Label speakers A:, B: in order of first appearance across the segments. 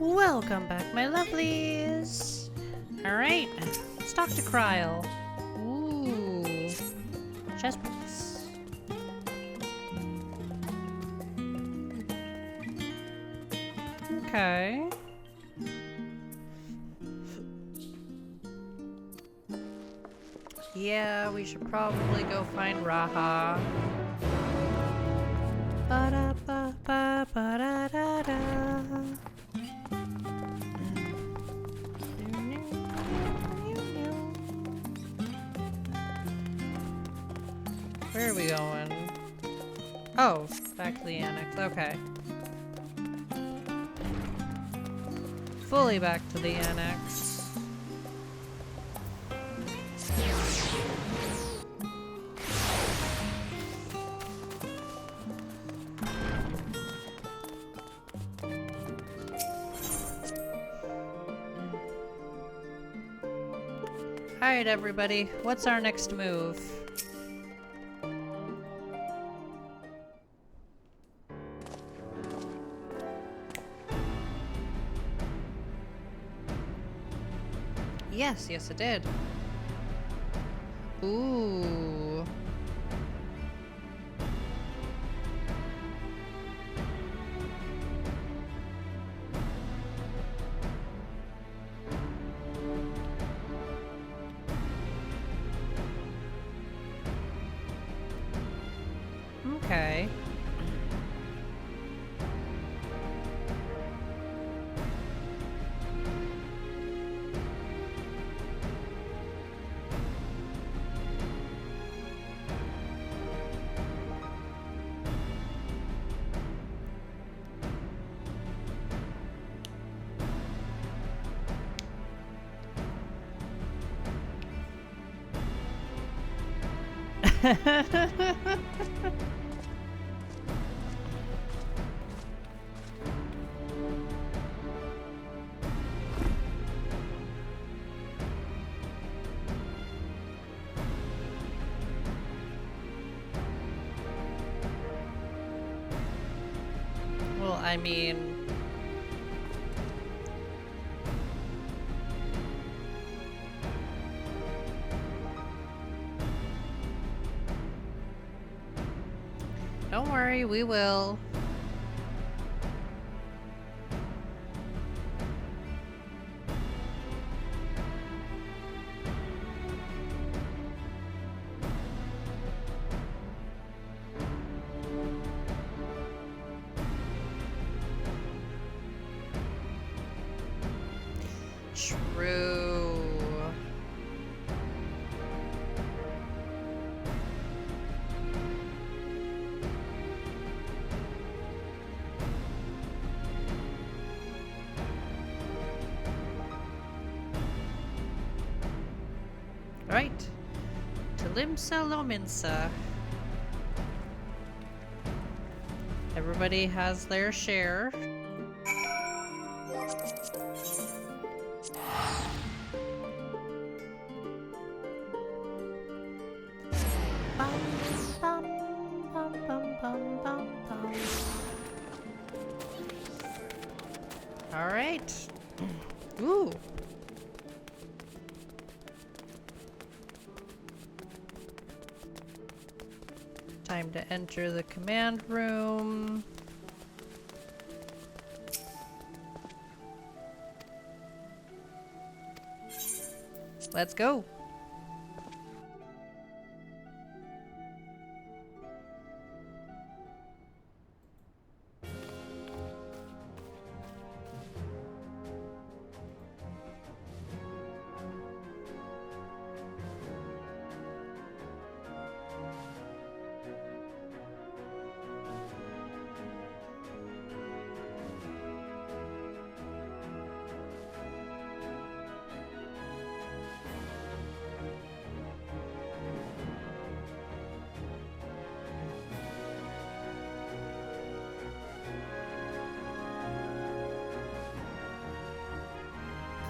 A: Welcome back, my lovelies! Alright, let's talk to Kryle. Ooh. Chess piece. Okay. Yeah, we should probably go find Raha. Ba-da-ba-ba-ba-da-da-da. Where are we going? Oh, back to the annex. Okay. Fully back to the annex. Alright, everybody. What's our next move? Yes, it did. Ooh. Okay. Well, I mean... Don't worry, we will. True. Right. Talimsa Lominsa. Everybody has their share. All right. Ooh. Time to enter the command room. Let's go.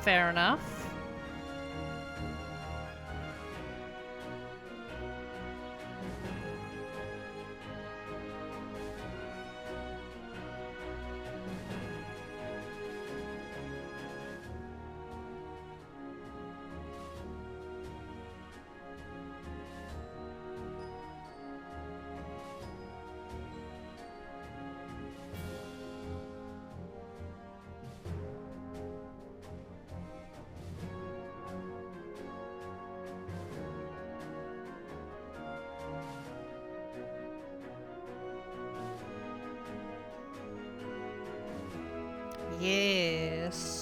A: Fair enough. Yes.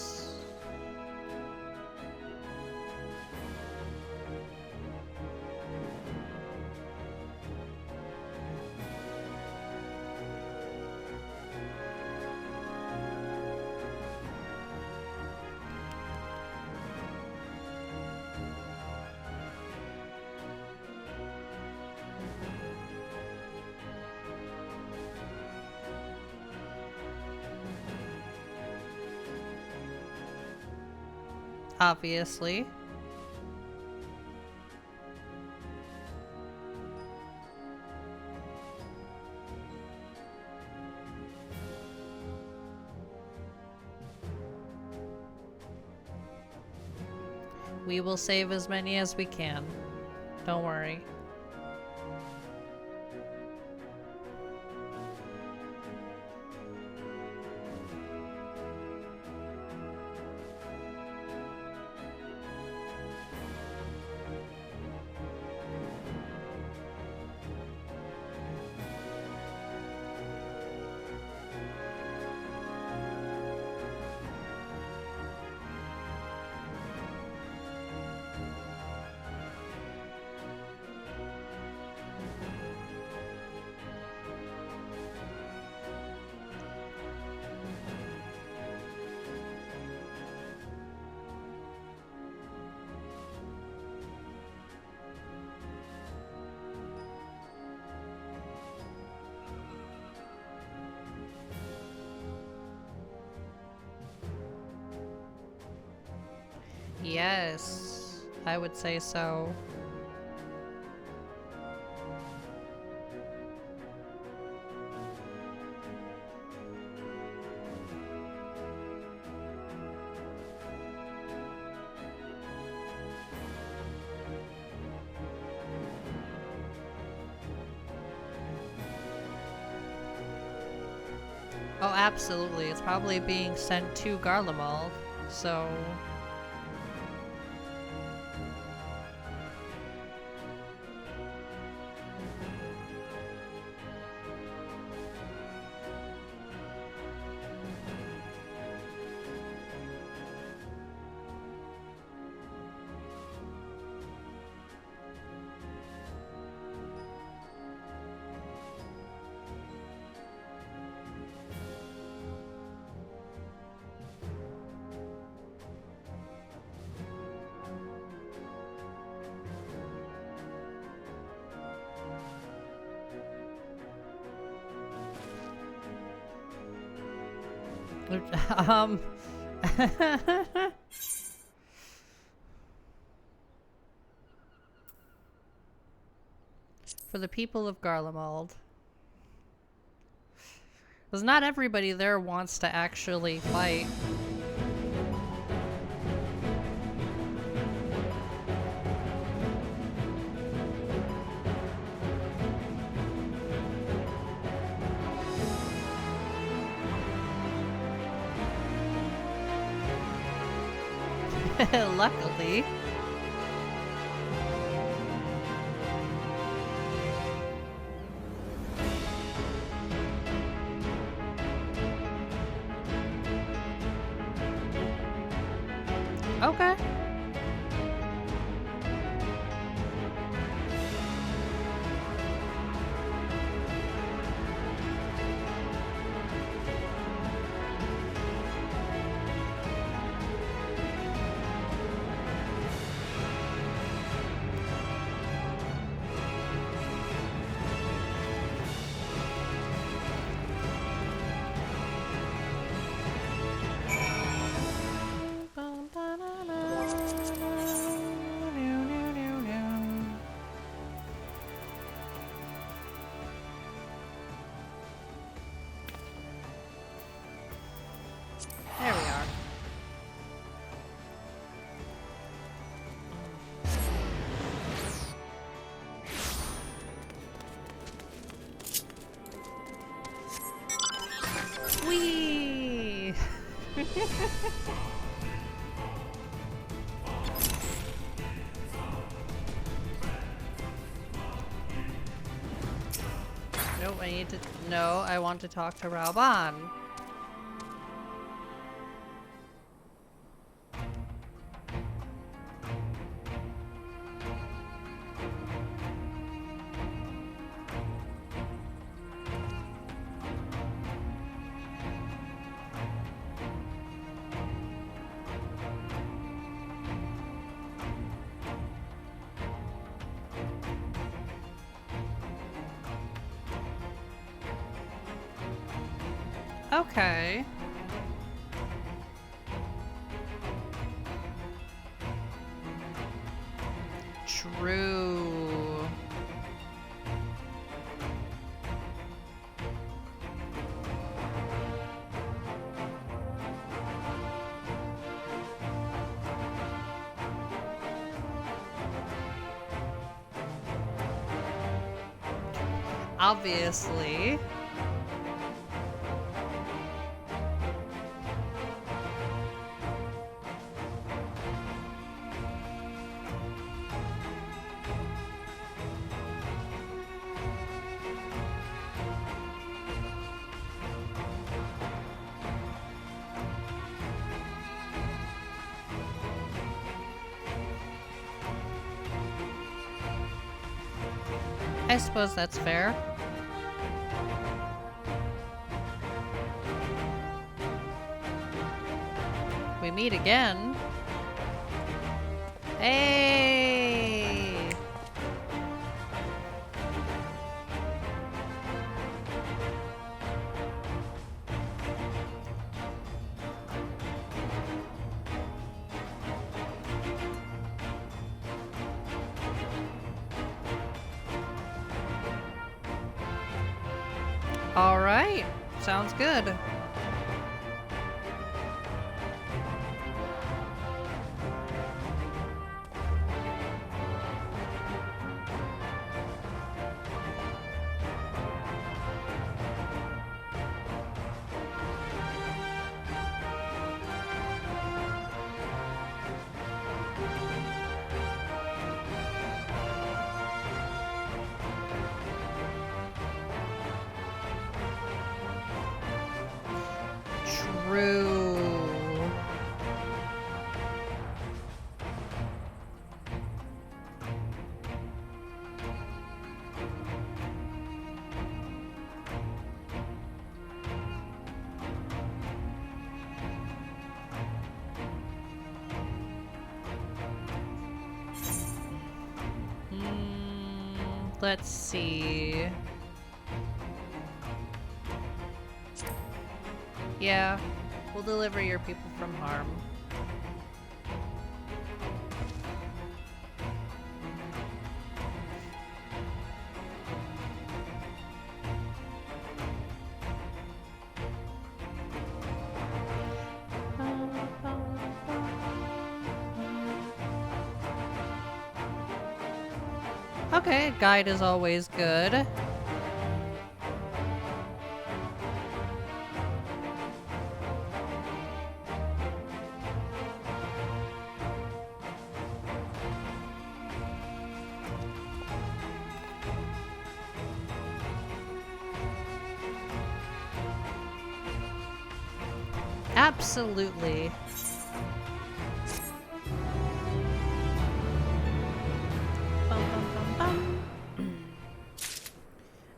A: Obviously. We will save as many as we can. Don't worry. Yes, I would say so. Oh, absolutely. It's probably being sent to Garlemald, so... For the people of Garlemald. Because not everybody there wants to actually fight. Luckily. Okay. There we are. Whee! Nope, I need to... No, I want to talk to Raoban. Okay. True. Obviously. I suppose that's fair. We meet again. Hey! All right. Sounds good. True. Let's see. Yeah, we'll deliver your people from harm. Okay, guide is always good. Absolutely.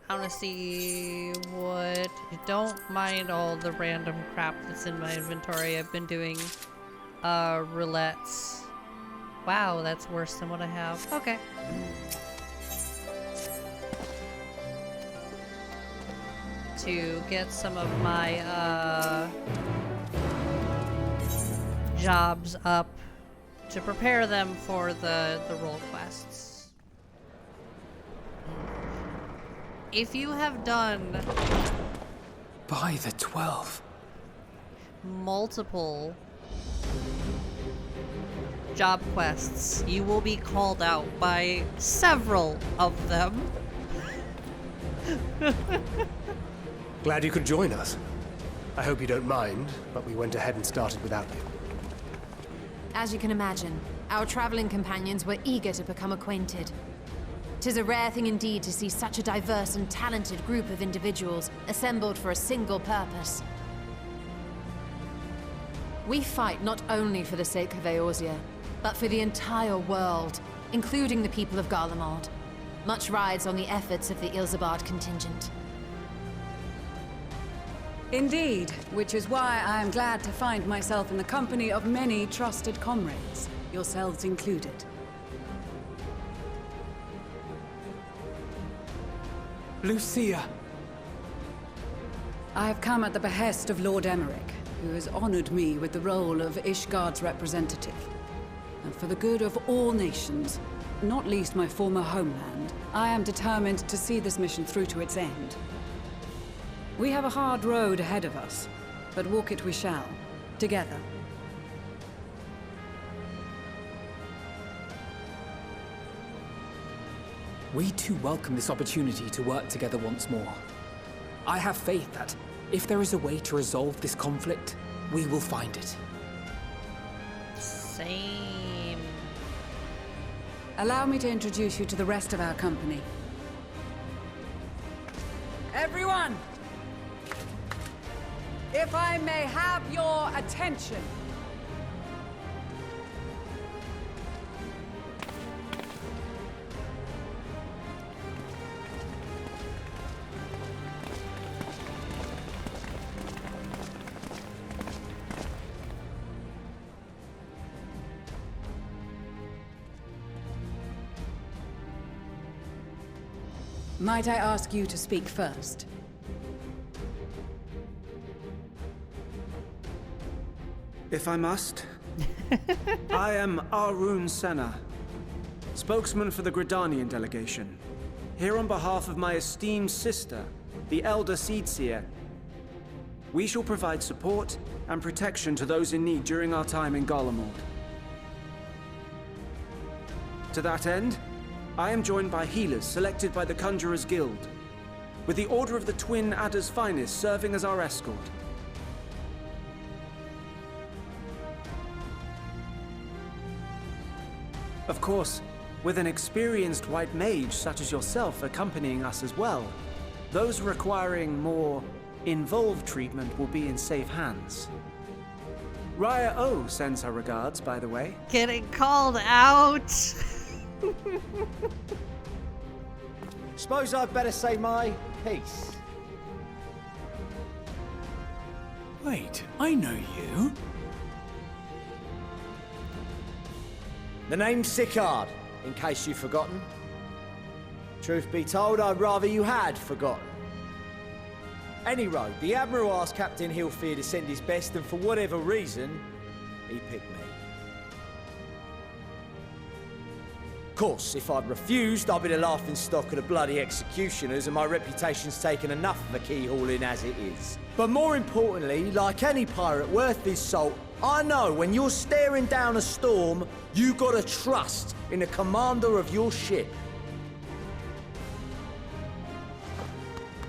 A: I want to see what... Don't mind all the random crap that's in my inventory. I've been doing roulettes. Wow, that's worse than what I have. Okay. To get some of my jobs up to prepare them for the role quests. If you have done
B: By the 12.
A: multiple job quests, you will be called out by several of them.
B: Glad you could join us. I hope you don't mind, but we went ahead and started without you.
C: As you can imagine, our traveling companions were eager to become acquainted. 'Tis a rare thing indeed to see such a diverse and talented group of individuals assembled for a single purpose. We fight not only for the sake of Eorzea, but for the entire world, including the people of Garlemald. Much rides on the efforts of the Ilsabard contingent.
D: Indeed, which is why I am glad to find myself in the company of many trusted comrades, yourselves included.
B: Lucia!
D: I have come at the behest of Lord Emmerich, who has honored me with the role of Ishgard's representative. And for the good of all nations, not least my former homeland, I am determined to see this mission through to its end. We have a hard road ahead of us, but walk it we shall, together.
E: We too welcome this opportunity to work together once more. I have faith that, if there is a way to resolve this conflict, we will find it.
A: Same.
D: Allow me to introduce you to the rest of our company. Everyone! If I may have your attention. Might I ask you to speak first?
F: If I must. I am Arun Senna, spokesman for the Gridanian delegation. Here on behalf of my esteemed sister, the Elder Seedseer. We shall provide support and protection to those in need during our time in Garlemald. To that end, I am joined by healers selected by the Conjurers Guild, with the Order of the Twin Adder's Finest serving as our escort. Of course, with an experienced white mage such as yourself accompanying us as well, those requiring more involved treatment will be in safe hands. Raya O sends her regards, by the way.
A: Getting called out.
G: Suppose I'd better say my piece.
H: Wait, I know you.
G: The name's Sicard, in case you've forgotten. Truth be told, I'd rather you had forgotten. Any road, the Admiral asked Captain Hilfear to send his best, and for whatever reason, he picked me. Of course, if I'd refused, I'd be the laughingstock of the bloody executioners, and my reputation's taken enough of a keyhauling as it is. But more importantly, like any pirate worth his salt, I know when you're staring down a storm, you gotta trust in the commander of your ship.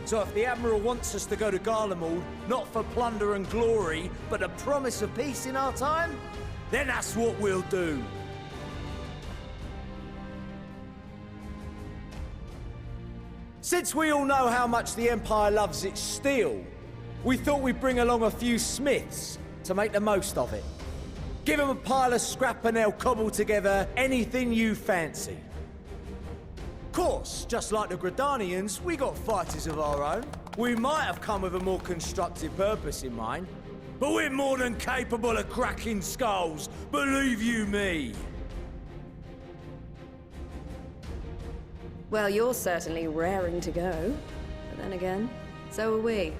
G: So if the Admiral wants us to go to Garlemald, not for plunder and glory, but a promise of peace in our time, then that's what we'll do. Since we all know how much the Empire loves its steel, we thought we'd bring along a few smiths to make the most of it. Give them a pile of scrap and they'll cobble together anything you fancy. Of course, just like the Gridanians, we got fighters of our own. We might have come with a more constructive purpose in mind, but we're more than capable of cracking skulls, believe you me.
I: Well, you're certainly raring to go. But then again, so are we.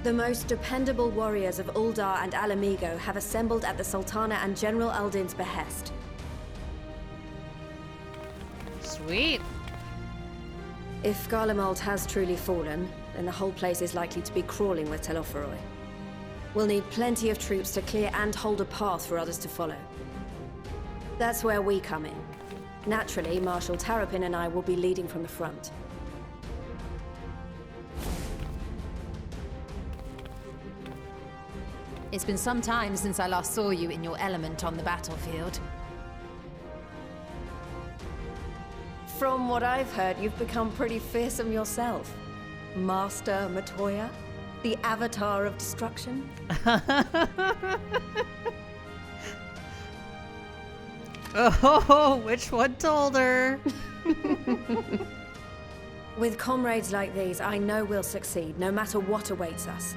I: The most dependable warriors of Uldar and Alamigo have assembled at the Sultana and General Aldin's behest.
A: Sweet.
I: If Garlemald has truly fallen, then the whole place is likely to be crawling with Telophoroi. We'll need plenty of troops to clear and hold a path for others to follow. That's where we come in. Naturally, Marshal Tarapin and I will be leading from the front.
C: It's been some time since I last saw you in your element on the battlefield.
I: From what I've heard, you've become pretty fearsome yourself. Master Matoya, the Avatar of Destruction.
A: Oh, which one told her?
I: With comrades like these, I know we'll succeed, no matter what awaits us.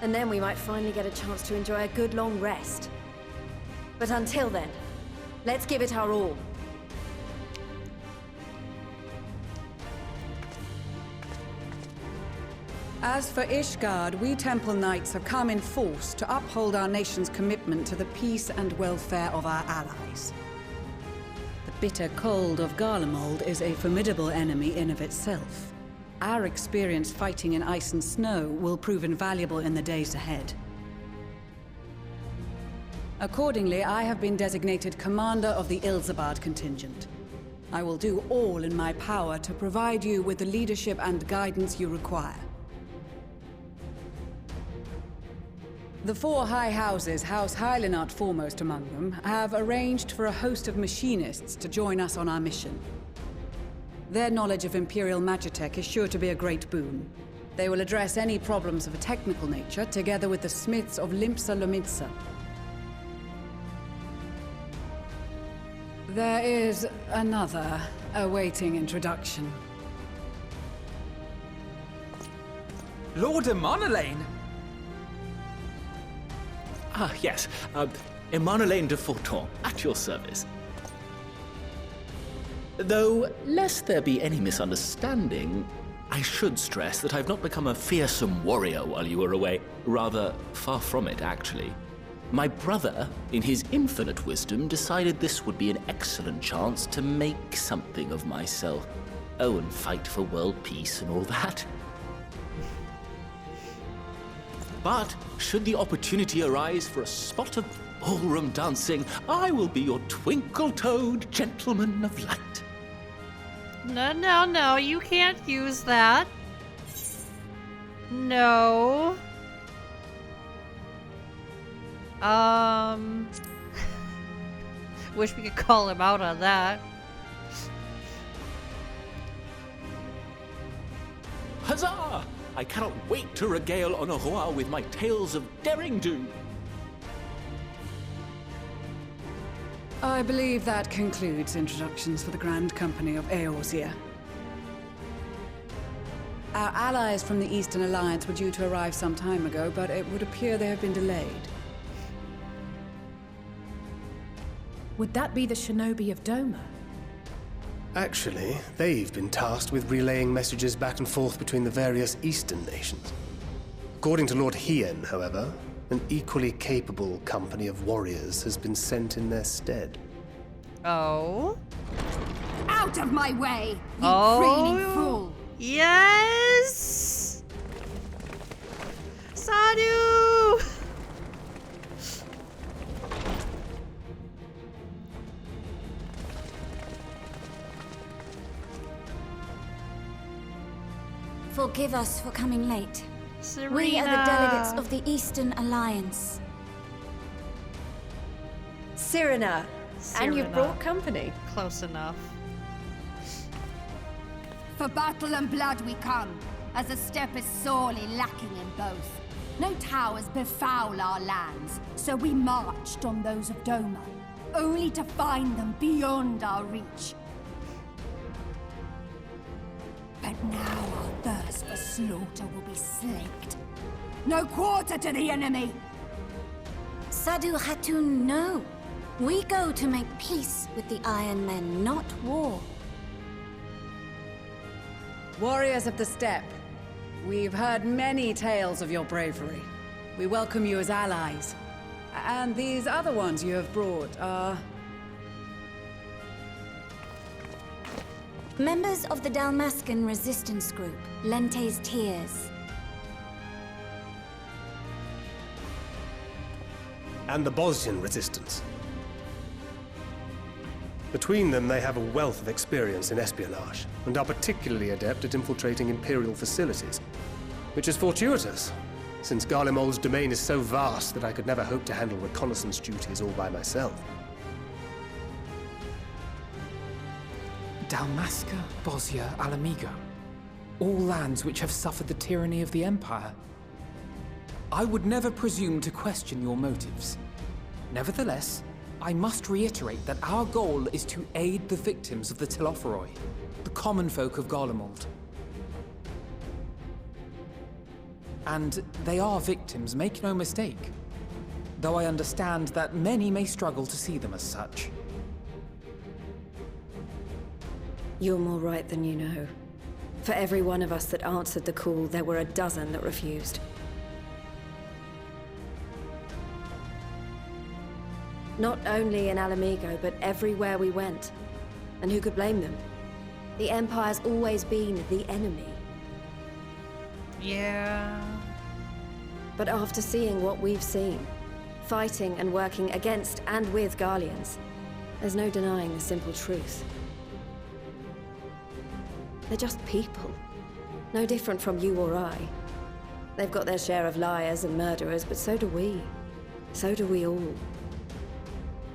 I: And then we might finally get a chance to enjoy a good long rest. But until then, let's give it our all.
D: As for Ishgard, we Temple Knights have come in force to uphold our nation's commitment to the peace and welfare of our allies. The bitter cold of Garlemald is a formidable enemy in of itself. Our experience fighting in ice and snow will prove invaluable in the days ahead. Accordingly, I have been designated commander of the Ilzabard contingent. I will do all in my power to provide you with the leadership and guidance you require. The four high houses, House Hylinart foremost among them, have arranged for a host of machinists to join us on our mission. Their knowledge of Imperial Magitech is sure to be a great boon. They will address any problems of a technical nature, together with the smiths of Limpsa Lomitsa. There is another awaiting introduction.
E: Lord Emanolain!
J: Ah, yes. Emanolain de Forton, at your service. Though, lest there be any misunderstanding, I should stress that I've not become a fearsome warrior while you were away. Rather, far from it, actually. My brother, in his infinite wisdom, decided this would be an excellent chance to make something of myself. Oh, and fight for world peace and all that. But, should the opportunity arise for a spot of ballroom dancing, I will be your twinkle-toed gentleman of light.
A: No, you can't use that. No. Wish we could call him out on that.
J: Huzzah! I cannot wait to regale Honorois with my tales of daring-do.
D: I believe that concludes introductions for the Grand Company of Eorzea. Our allies from the Eastern Alliance were due to arrive some time ago, but it would appear they have been delayed.
K: Would that be the shinobi of Doma?
B: Actually, they've been tasked with relaying messages back and forth between the various Eastern nations. According to Lord Hien, however, an equally capable company of warriors has been sent in their stead.
A: Oh?
C: Out of my way, you
A: Oh.
C: fool!
A: Yes! Sadu!
L: Forgive us for coming late.
A: Serena.
L: We are the delegates of the Eastern Alliance.
I: Cyrena. And you've
A: Cyrena.
I: brought company.
A: Close enough.
C: For battle and blood we come, as a step is sorely lacking in both. No towers befoul our lands, so we marched on those of Doma, only to find them beyond our reach. But now our thirst for slaughter will be slaked. No quarter to the enemy!
L: Sadu Hatun, no. We go to make peace with the Iron Men, not war.
D: Warriors of the Steppe, we've heard many tales of your bravery. We welcome you as allies. And these other ones you have brought are...
L: Members of the Dalmascan resistance group, Lente's Tears.
B: And the Bosnian resistance. Between them, they have a wealth of experience in espionage, and are particularly adept at infiltrating Imperial facilities. Which is fortuitous, since Garlemald's domain is so vast that I could never hope to handle reconnaissance duties all by myself.
E: Dalmasca, Bosnia, Alamigo. All lands which have suffered the tyranny of the Empire. I would never presume to question your motives. Nevertheless, I must reiterate that our goal is to aid the victims of the Telophoroi, the common folk of Garlemald. And they are victims, make no mistake. Though I understand that many may struggle to see them as such.
I: You're more right than you know. For every one of us that answered the call, there were a dozen that refused. Not only in Alamigo, but everywhere we went. And who could blame them? The Empire's always been the enemy.
A: Yeah.
I: But after seeing what we've seen, fighting and working against and with Garleans, there's no denying the simple truth. They're just people. No different from you or I. They've got their share of liars and murderers, but so do we. So do we all.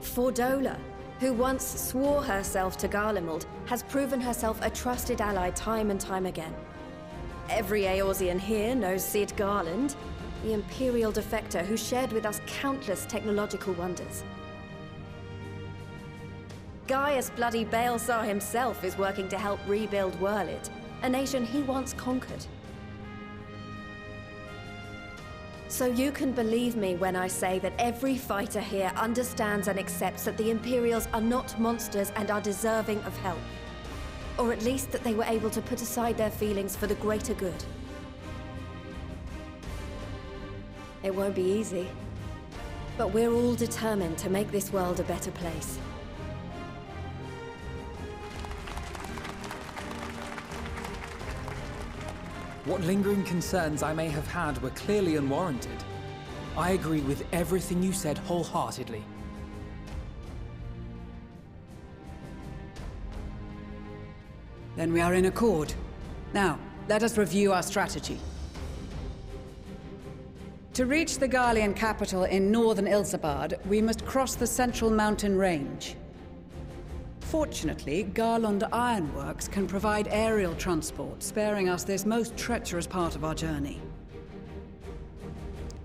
I: Fordola, who once swore herself to Garlemald, has proven herself a trusted ally time and time again. Every Eorzean here knows Cid Garland, the Imperial defector who shared with us countless technological wonders. Gaius bloody Baelsar himself is working to help rebuild Wurlid, a nation he once conquered. So you can believe me when I say that every fighter here understands and accepts that the Imperials are not monsters and are deserving of help. Or at least that they were able to put aside their feelings for the greater good. It won't be easy, but we're all determined to make this world a better place.
E: What lingering concerns I may have had were clearly unwarranted. I agree with everything you said wholeheartedly.
D: Then we are in accord. Now, let us review our strategy. To reach the Garlean capital in northern Ilsabard, we must cross the central mountain range. Fortunately, Garlund Ironworks can provide aerial transport, sparing us this most treacherous part of our journey.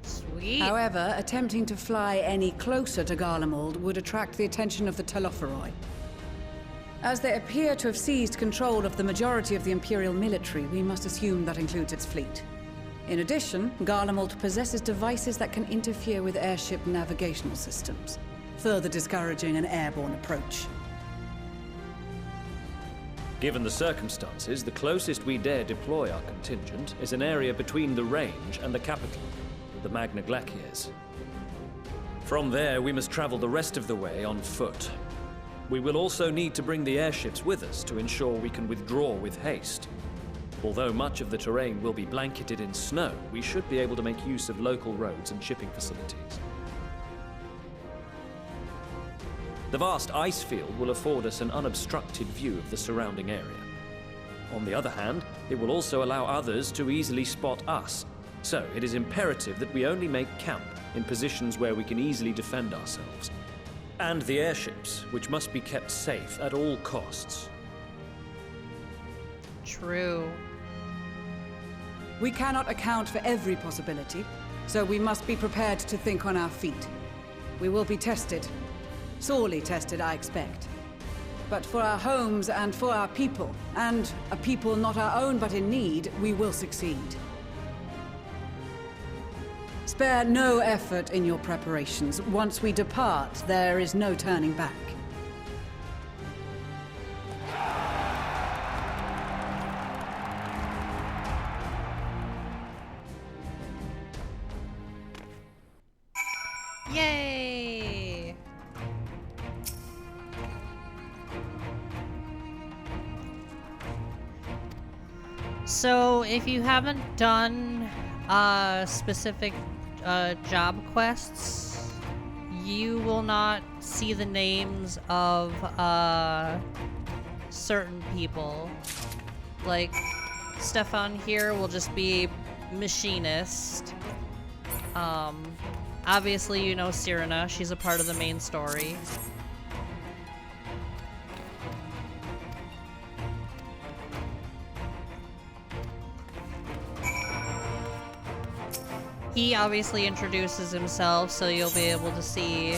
A: Sweet.
D: However, attempting to fly any closer to Garlemald would attract the attention of the Telophoroi. As they appear to have seized control of the majority of the Imperial military, we must assume that includes its fleet. In addition, Garlemald possesses devices that can interfere with airship navigational systems, further discouraging an airborne approach.
M: Given the circumstances, the closest we dare deploy our contingent is an area between the range and the capital, the Magna Glaciers. From there, we must travel the rest of the way on foot. We will also need to bring the airships with us to ensure we can withdraw with haste. Although much of the terrain will be blanketed in snow, we should be able to make use of local roads and shipping facilities. The vast ice field will afford us an unobstructed view of the surrounding area. On the other hand, it will also allow others to easily spot us, so it is imperative that we only make camp in positions where we can easily defend ourselves. And the airships, which must be kept safe at all costs.
A: True.
D: We cannot account for every possibility, so we must be prepared to think on our feet. We will be tested. Sorely tested, I expect. But for our homes and for our people, and a people not our own but in need, we will succeed. Spare no effort in your preparations. Once we depart, there is no turning back.
A: Yay! So, if you haven't done specific job quests, you will not see the names of certain people. Like, Stefan here will just be machinist. Obviously you know Cyrena, she's a part of the main story. He obviously introduces himself, so you'll be able to see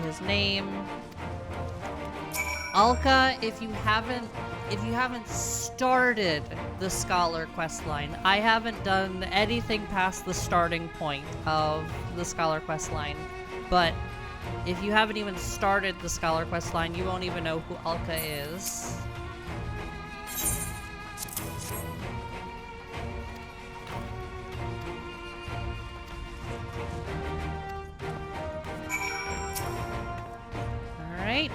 A: his name. Alka, if you haven't started the Scholar quest line, I haven't done anything past the starting point of the Scholar quest line, but If you haven't even started the Scholar Quest line, you won't even know who Alka is. Alright.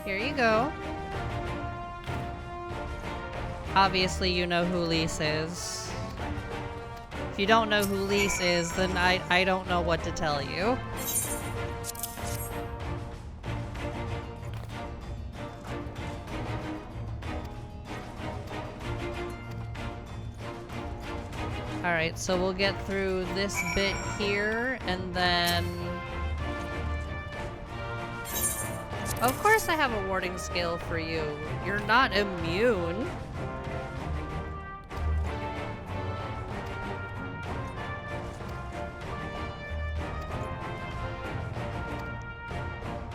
A: Here you go. Obviously you know who Lise is. If you don't know who Lise is, then I don't know what to tell you. Alright, so we'll get through this bit here, and then... Of course I have a warding scale for you. You're not immune.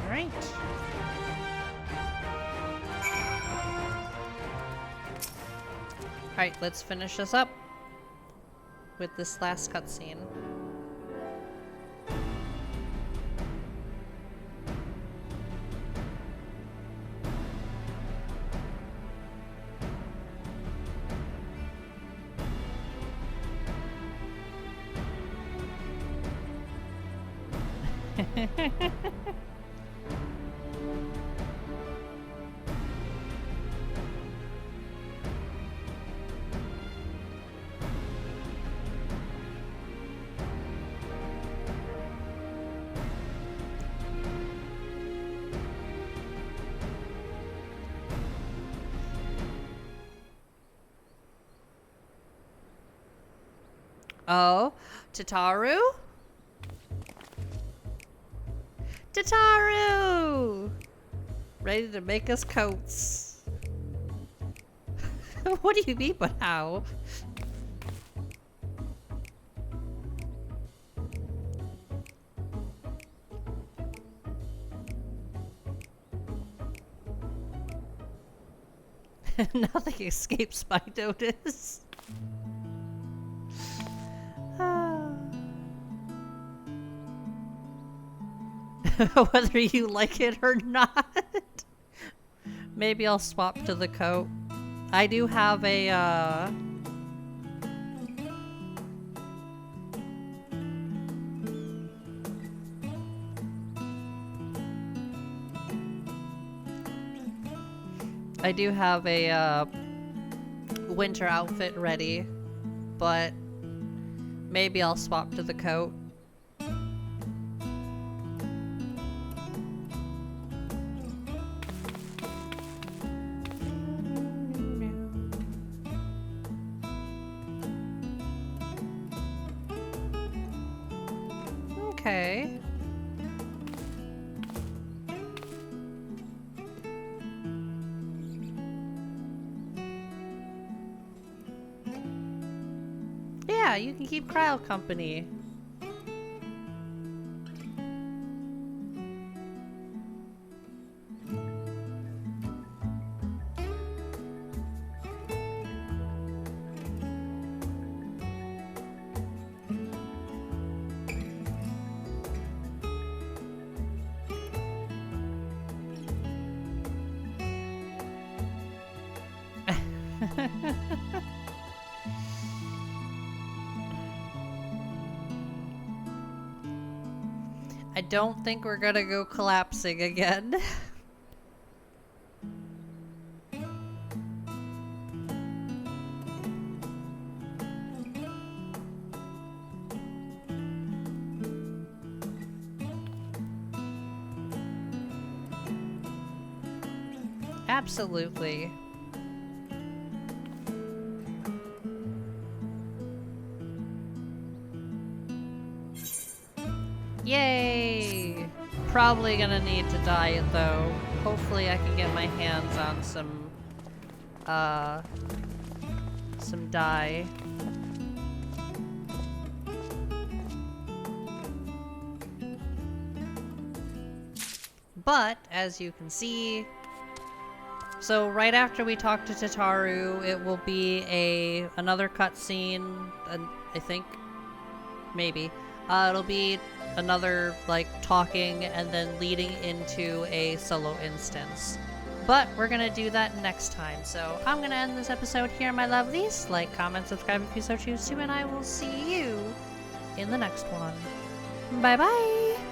A: Alright. Alright, let's finish this up with this last cutscene. Oh, Tataru? Tataru! Ready to make us coats. What do you mean, but how? Nothing escapes my notice. Whether you like it or not. Maybe I'll swap to the coat. I do have a, I do have a, winter outfit ready, but maybe I'll swap to the coat. Okay. Yeah, you can keep Cryo company. I don't think we're gonna go collapsing again. Absolutely. Yay! Probably gonna need to diet though. Hopefully I can get my hands on some dye. But, as you can see, so right after we talk to Tataru, it will be another cutscene, I think. Maybe. It'll be another, like, talking and then leading into a solo instance. But we're gonna do that next time. So I'm gonna end this episode here, my lovelies. Like, comment, subscribe if you so choose to, and I will see you in the next one. Bye-bye!